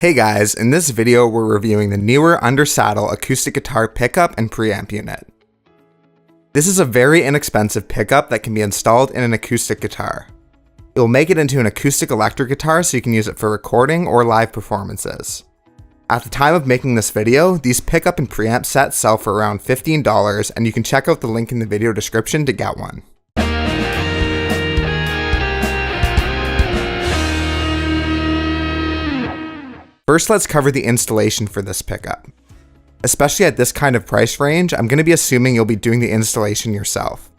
Hey guys, in this video we're reviewing the Neewer Undersaddle Acoustic Guitar Pickup and Preamp Unit. This is a very inexpensive pickup that can be installed in an acoustic guitar. It will make it into an acoustic-electric guitar so you can use it for recording or live performances. At the time of making this video, these pickup and preamp sets sell for around $15 and you can check out the link in the video description to get one. First, let's cover the installation for this pickup. Especially at this kind of price range, I'm going to be assuming you'll be doing the installation yourself.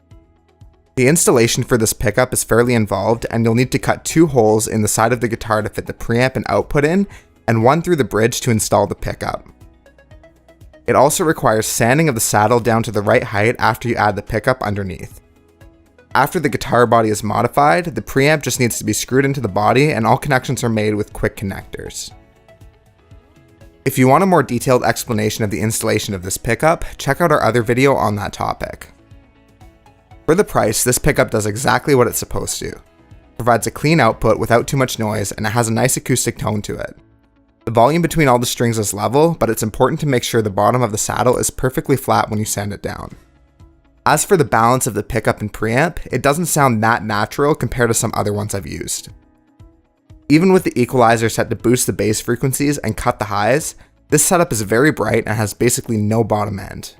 The installation for this pickup is fairly involved and you'll need to cut 2 holes in the side of the guitar to fit the preamp and output in, and 1 through the bridge to install the pickup. It also requires sanding of the saddle down to the right height after you add the pickup underneath. After the guitar body is modified, the preamp just needs to be screwed into the body and all connections are made with quick connectors. If you want a more detailed explanation of the installation of this pickup, check out our other video on that topic. For the price, this pickup does exactly what it's supposed to. It provides a clean output without too much noise and it has a nice acoustic tone to it. The volume between all the strings is level, but it's important to make sure the bottom of the saddle is perfectly flat when you sand it down. As for the balance of the pickup and preamp, it doesn't sound that natural compared to some other ones I've used. Even with the equalizer set to boost the bass frequencies and cut the highs, this setup is very bright and has basically no bottom end.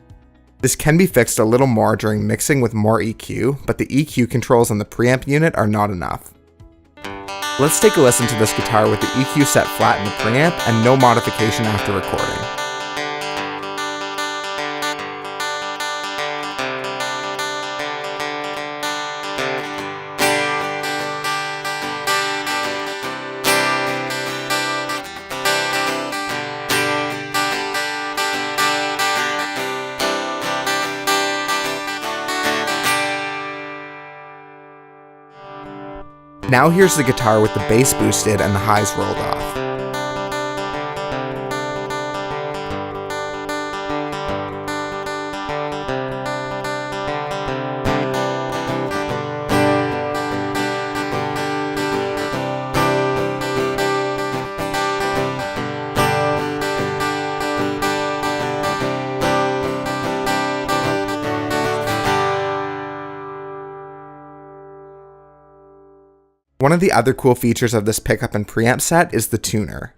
This can be fixed a little more during mixing with more EQ, but the EQ controls on the preamp unit are not enough. Let's take a listen to this guitar with the EQ set flat in the preamp and no modification after recording. Now here's the guitar with the bass boosted and the highs rolled off. One of the other cool features of this pickup and preamp set is the tuner.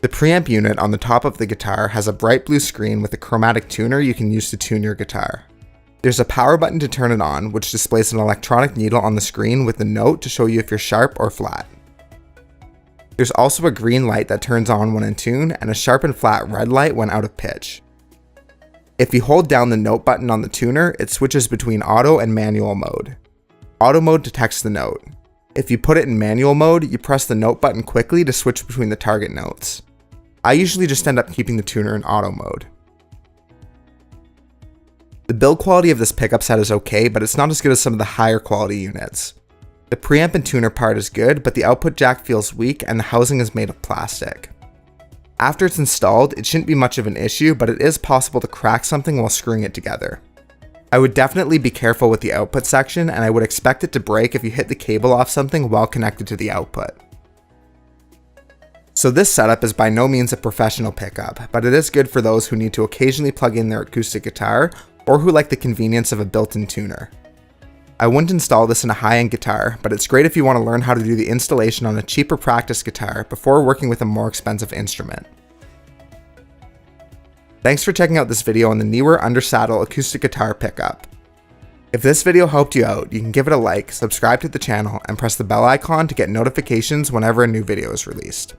The preamp unit on the top of the guitar has a bright blue screen with a chromatic tuner you can use to tune your guitar. There's a power button to turn it on, which displays an electronic needle on the screen with a note to show you if you're sharp or flat. There's also a green light that turns on when in tune and a sharp and flat red light when out of pitch. If you hold down the note button on the tuner, it switches between auto and manual mode. Auto mode detects the note. If you put it in manual mode, you press the note button quickly to switch between the target notes. I usually just end up keeping the tuner in auto mode. The build quality of this pickup set is okay, but it's not as good as some of the higher quality units. The preamp and tuner part is good, but the output jack feels weak and the housing is made of plastic. After it's installed, it shouldn't be much of an issue, but it is possible to crack something while screwing it together. I would definitely be careful with the output section, and I would expect it to break if you hit the cable off something while connected to the output. So this setup is by no means a professional pickup, but it is good for those who need to occasionally plug in their acoustic guitar, or who like the convenience of a built-in tuner. I wouldn't install this in a high-end guitar, but it's great if you want to learn how to do the installation on a cheaper practice guitar before working with a more expensive instrument. Thanks for checking out this video on the Neewer Undersaddle Acoustic Guitar Pickup. If this video helped you out, you can give it a like, subscribe to the channel, and press the bell icon to get notifications whenever a new video is released.